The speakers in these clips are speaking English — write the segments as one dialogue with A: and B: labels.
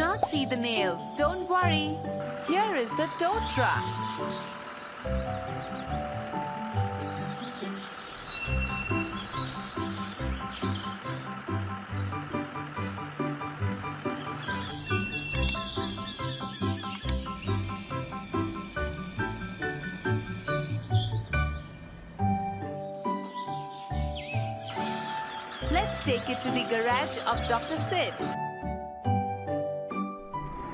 A: not see the nail. Don't worry. Here is the tow truck. Let's take it to the garage of Dr. Sid.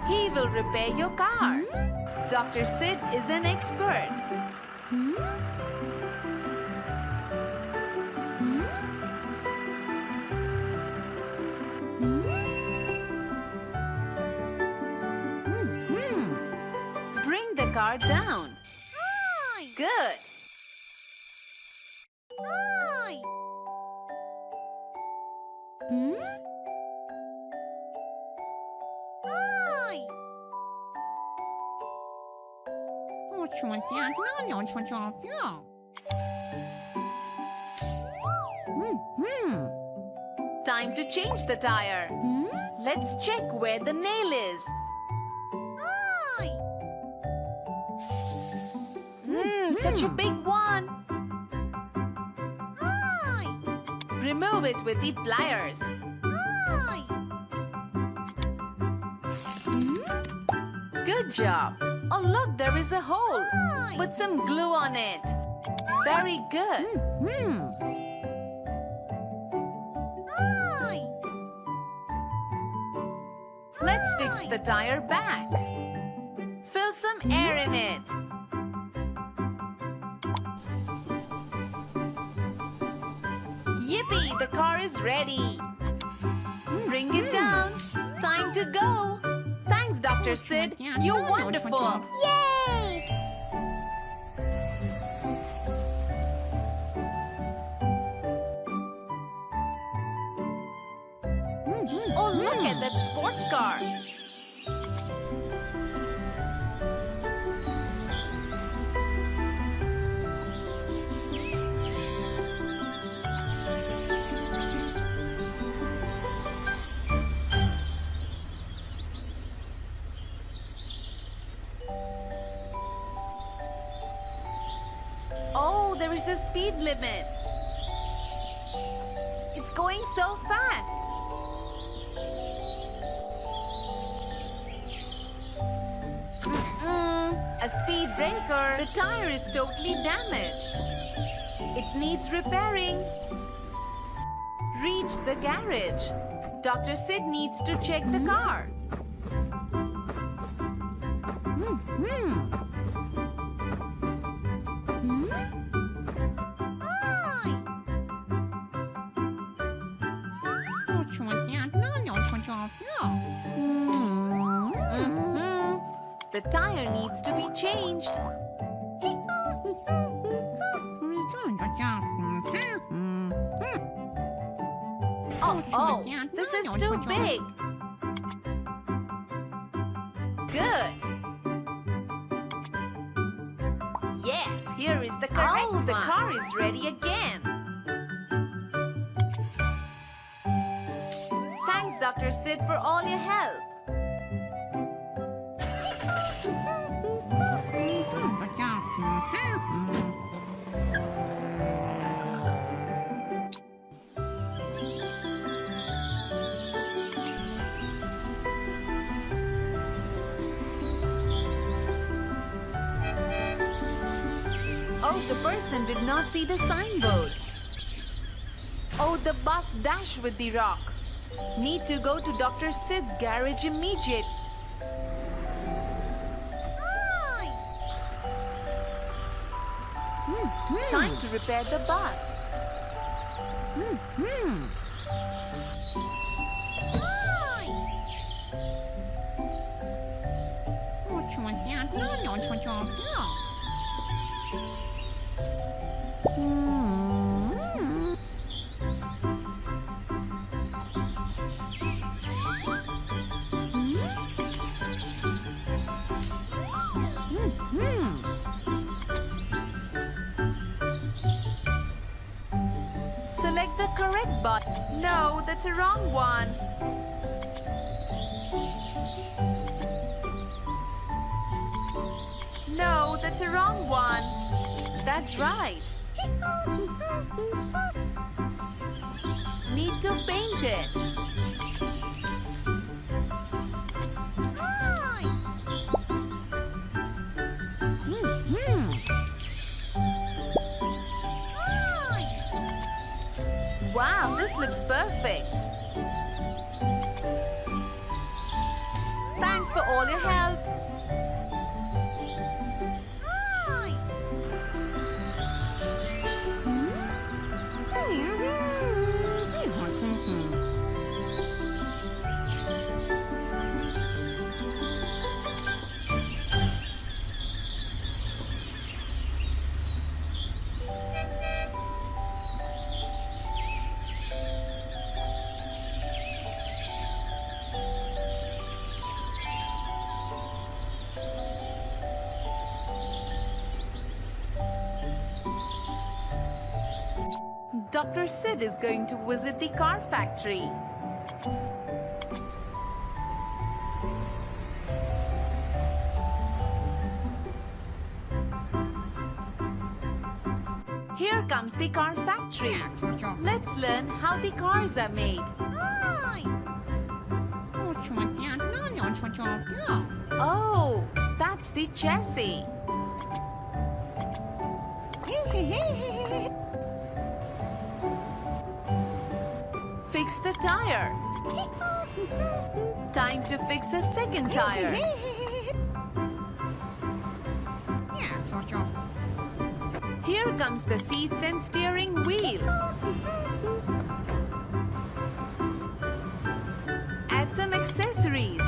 A: He will repair your car. Dr. Sid is an expert. Bring the car down. Good. Time to change the tire. Let's check where the nail is. Such a big one. Remove it with the pliers. Good job. Oh, look, there is a hole. Put some glue on it. Very good. Let's fix the tire back. Fill some air in it. Yippee, the car is ready. Bring it down. Time to go. Thanks, Dr. Sid. You're wonderful.
B: Yay!
A: Oh, look at that sports car. Oh, there is a speed limit. It's going so fast. A speed breaker. The tire is totally damaged. It needs repairing. Reach the garage. Dr. Sid needs to check the car. The tire needs to be changed. Oh, this is too big. Good. Yes, here is the correct one. The car is ready again. Thanks, Dr. Sid, for all your help. Oh, the person did not see the signboard. Oh, the bus dashed with the rock. Need to go to Dr. Sid's garage immediate. Time to repair the bus. Select the correct button. No, that's a wrong one. No, that's a wrong one. That's right. Need to paint it. Wow, this looks perfect. Thanks for all your help. Dr. Sid is going to visit the car factory. Here comes the car factory. Let's learn how the cars are made. Oh, that's the chassis. Fix the tire. Time to fix the second tire. Here comes the seats and steering wheel. Add some accessories.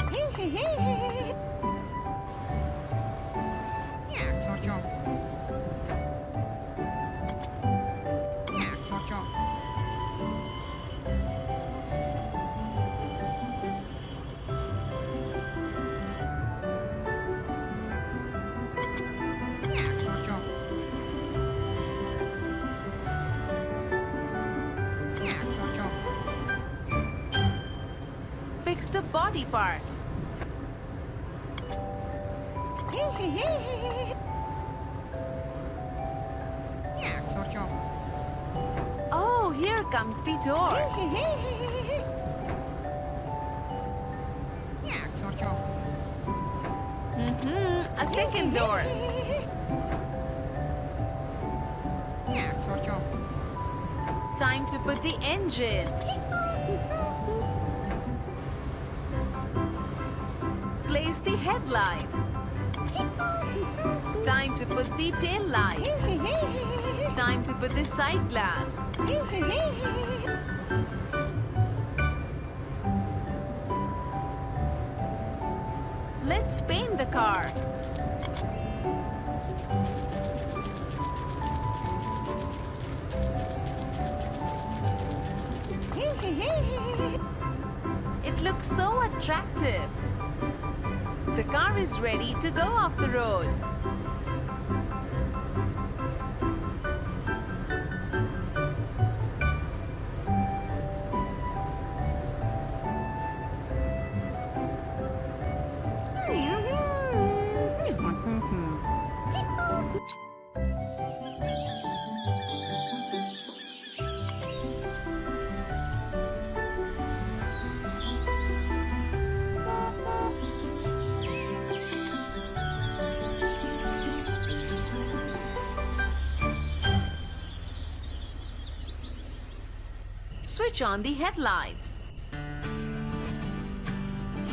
A: Fix the body part. Oh, here comes the door. A second door. Time to put the engine. Place the headlight. Time to put the tail light. Time to put the side glass. Let's paint the car. It looks so attractive. The car is ready to go off the road. Switch on the headlights.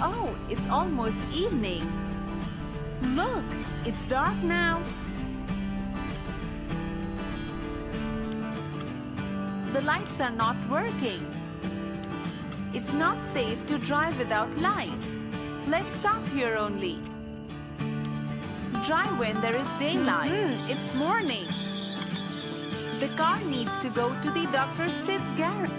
A: Oh, it's almost evening. Look, it's dark now. The lights are not working. It's not safe to drive without lights. Let's stop here only. Drive when there is daylight. It's morning. The car needs to go to the Dr. Sid's garage.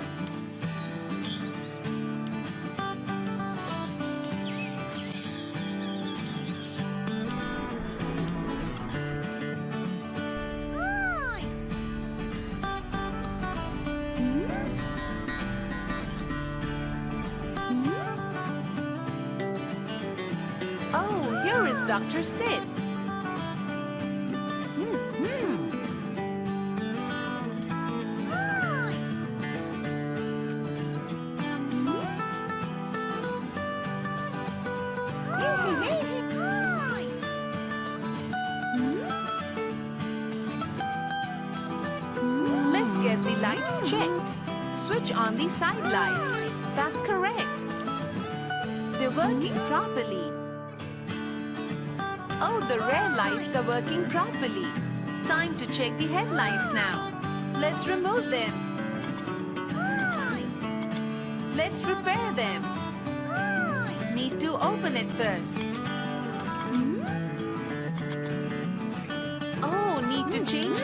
A: Oh, here is Dr. Sid. checked. Switch on the side lights. That's correct. They're working properly. Oh, the rear lights are working properly. Time to check the headlights now. Let's remove them. Let's repair them. Need to open it first. Oh, need to change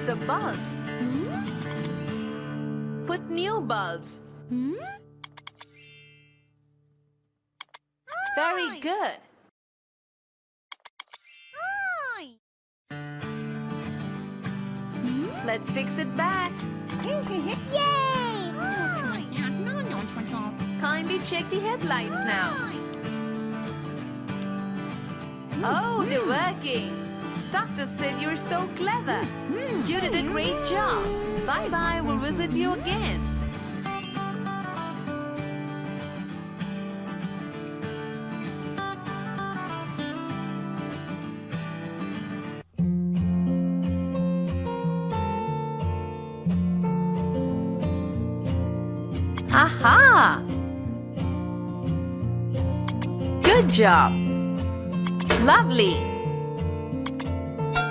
A: the bulbs. Put new bulbs. Very good. Let's fix it back.
B: Yay!
A: Kindly check the headlights now. Oh, they're working. Doctor said you're so clever. You did a great job. Bye-bye. We'll visit you again. Aha! Good job! Lovely!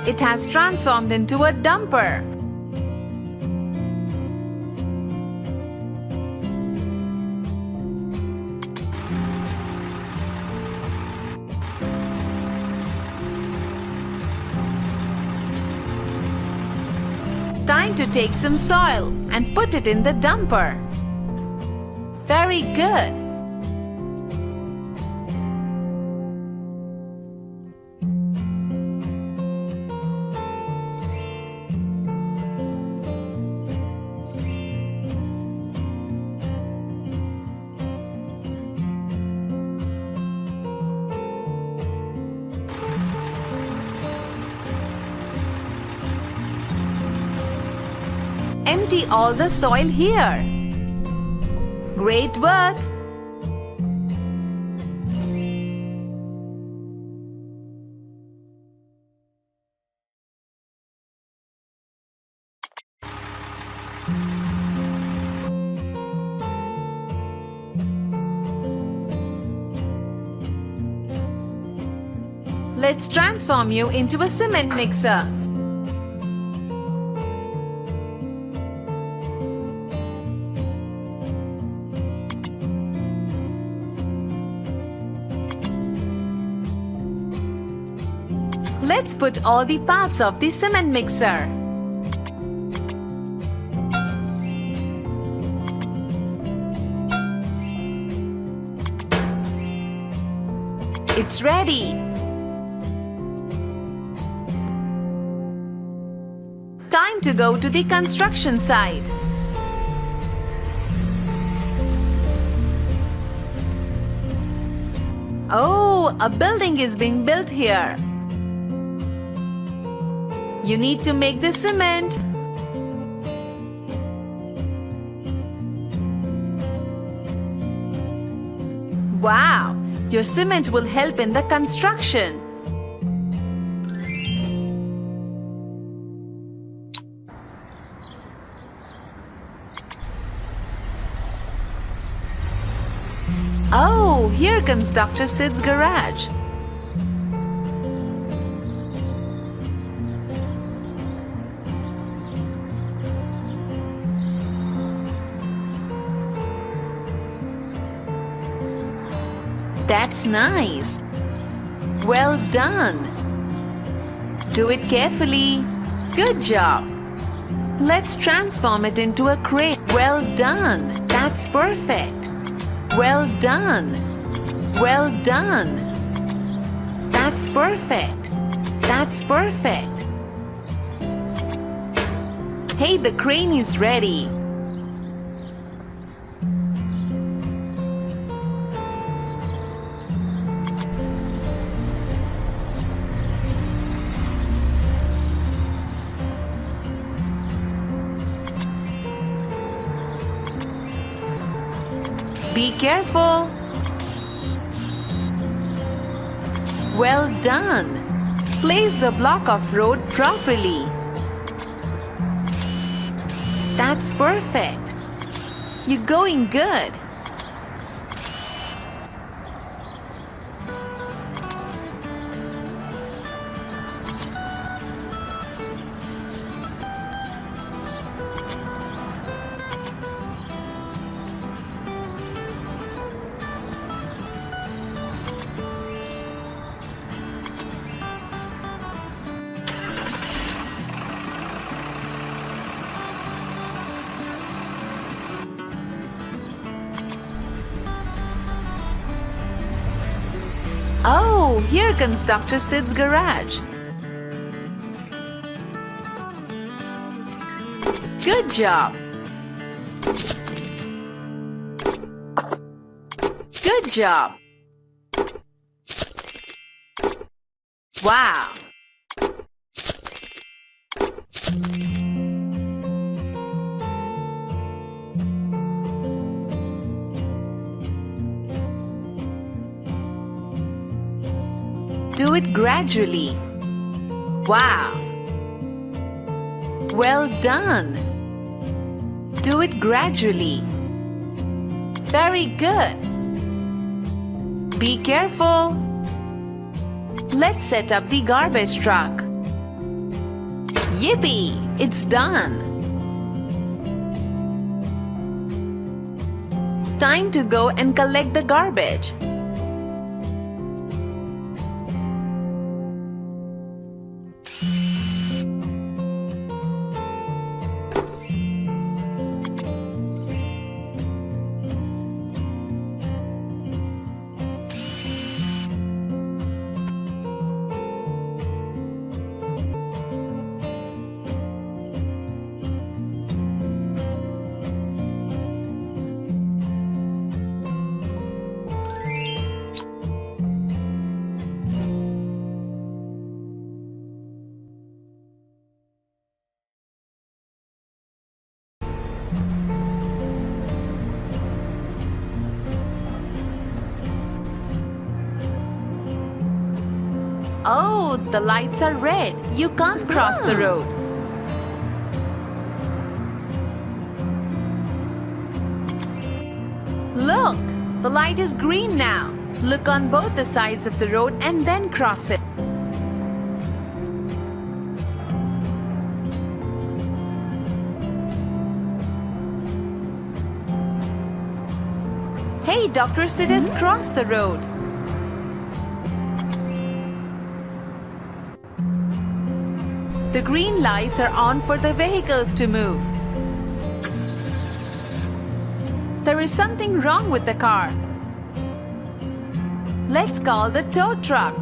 A: It has transformed into a dumper. Time to take some soil and put it in the dumper. Very good. Empty all the soil here. Great work! Let's transform you into a cement mixer. Let's put all the parts of the cement mixer. It's ready. Time to go to the construction site. Oh, a building is being built here. You need to make the cement. Wow, your cement will help in the construction. Oh, here comes Dr. Sid's garage. That's nice. Well done. Do it carefully. Good job. Let's transform it into a crate. Well done. That's perfect. Well done. Well done. That's perfect. That's perfect. Hey, the crane is ready. Be careful. Well done. Place the block of road properly. That's perfect. You're going good. Oh, here comes Dr. Sid's garage. Good job. Good job. Wow. Do it gradually. Wow. Well done. Do it gradually. Very good. Be careful. Let's set up the garbage truck. Yippee! It's done. Time to go and collect the garbage. Oh, the lights are red. You can't cross the road. Look, the light is green now. Look on both the sides of the road and then cross it. Hey, Dr. Sid has crossed the road. The green lights are on for the vehicles to move. There is something wrong with the car. Let's call the tow truck.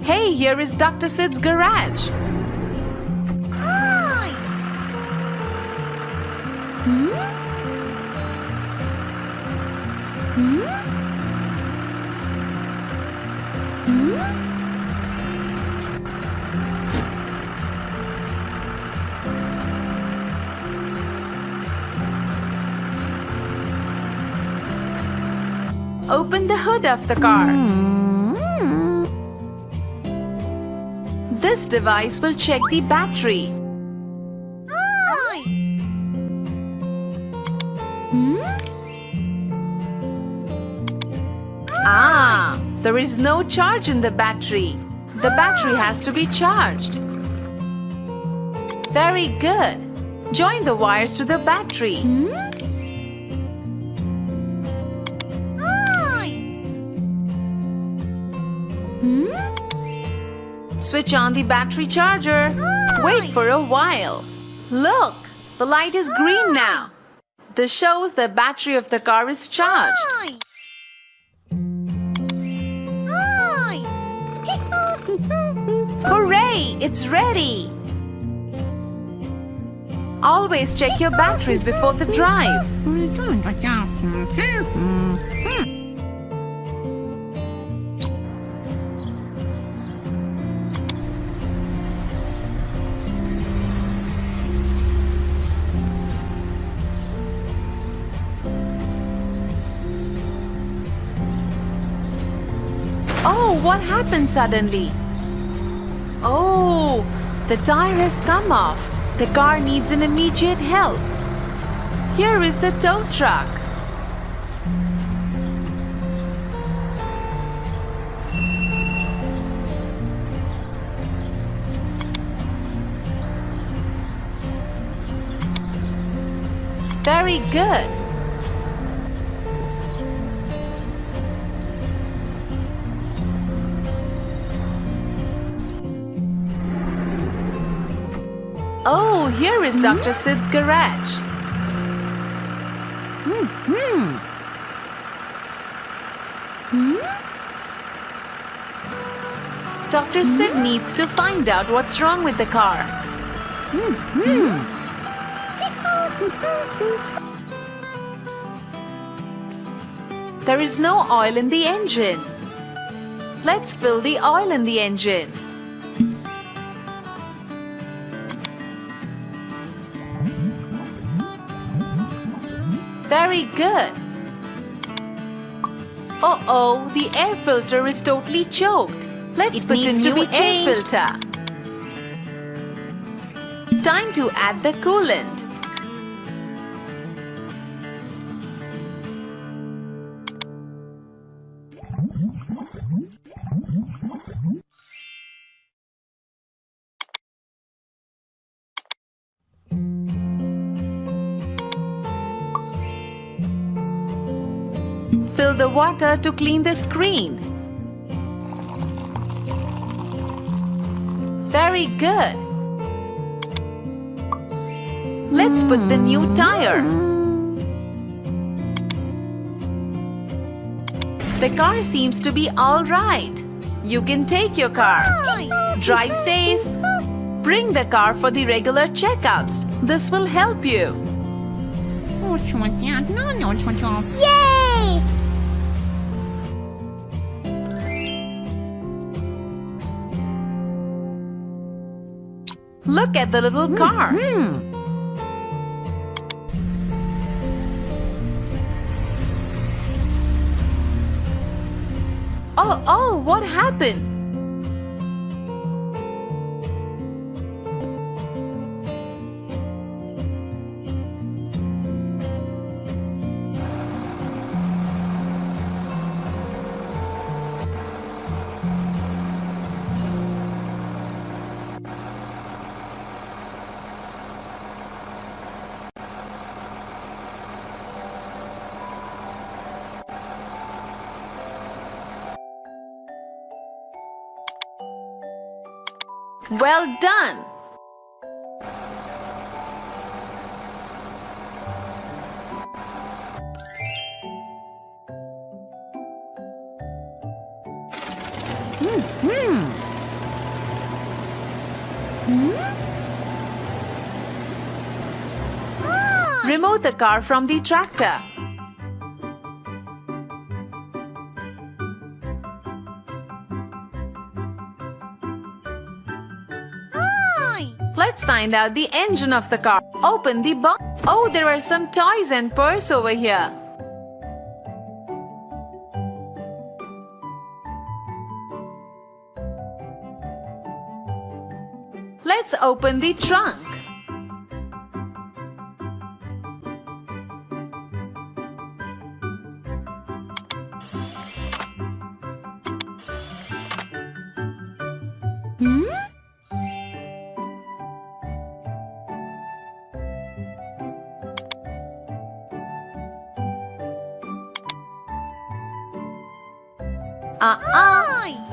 A: Hey, here is Dr. Sid's garage.
B: Hi. Hmm? Hmm? Hmm?
A: Open the hood of the car. This device will check the battery.
B: Hi. Hmm?
A: Ah, there is no charge in the battery. The battery has to be charged. Very good. Join the wires to the battery.
B: Hmm? Hi. Hmm?
A: Switch on the battery charger. Wait for a while. Look, the light is green now. This shows the battery of the car is charged.
B: Hi. Hi.
A: Hooray! It's ready! Always check your batteries before the drive. Oh, what happened suddenly? Oh, the tire has come off. The car needs an immediate help. Here is the tow truck. Very good. Oh, here is Dr. Sid's garage. Dr. Sid needs to find out what's wrong with the car. There is no oil in the engine. Let's fill the oil in the engine. Very good. Uh-oh, the air filter is totally choked. Let's put a new air filter. Time to add the coolant. Fill the water to clean the screen. Very good. Let's put the new tire. The car seems to be all right. You can take your car. Drive safe. Bring the car for the regular checkups. This will help you.
B: Yay!
A: Look at the little car. Oh, what happened? Well done! Remove the car from the tractor. Let's find out the engine of the car. Open the box. Oh, there are some toys and purse over here. Let's open the trunk.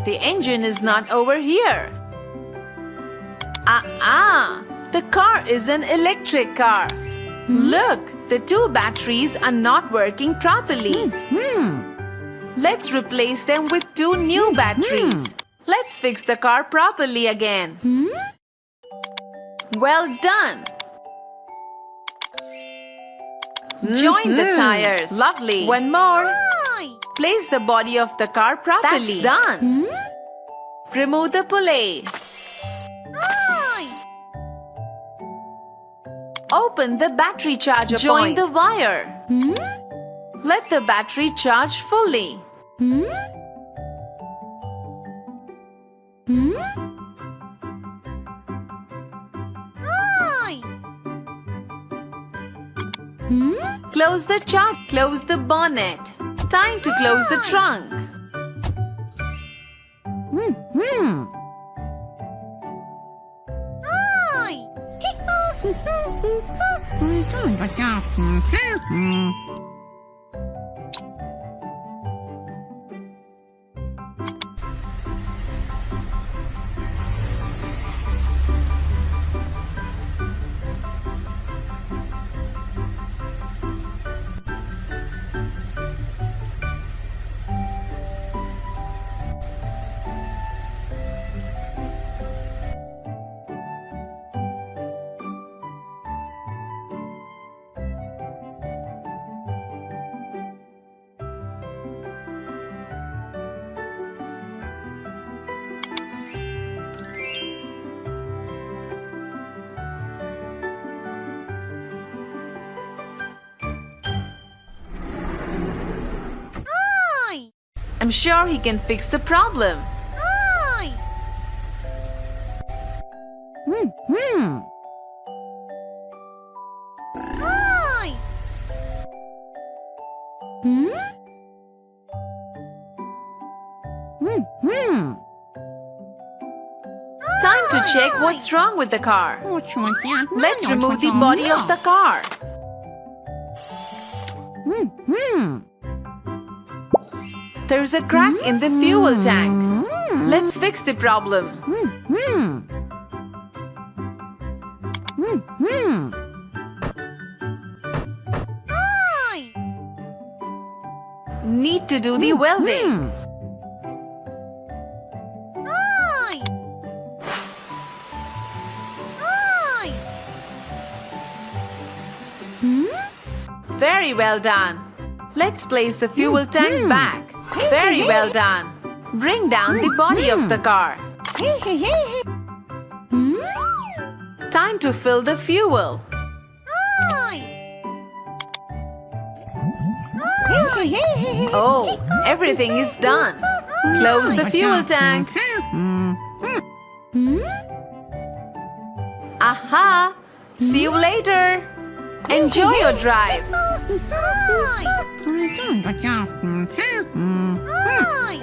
A: The engine is not over here. The car is an electric car. Look, the two batteries are not working properly. Let's replace them with two new batteries. Let's fix the car properly again. Well done. Join the tires. Lovely. One more.
B: Aye.
A: Place the body of the car properly. That's done. Remove the pulley.
B: Aye.
A: Open the battery charger Join point. The wire. Let the battery charge fully.
B: Aye.
A: Close the charge. Close the bonnet. Time to close the trunk.
B: Aye. Aye.
A: I'm sure he can fix the problem.
B: Aye. Aye.
A: Time to check what's wrong with the car. Let's remove the body of the car. There's a crack in the fuel tank. Let's fix the problem.
B: Aye.
A: Need to do the welding.
B: Aye. Aye.
A: Very well done. Let's place the fuel tank back. Very well done. Bring down the body of the car. Time to fill the fuel.
B: Aye.
A: Oh, everything is done. Close the fuel tank. Aha! See you later. Enjoy your drive.
B: Aye. Aye.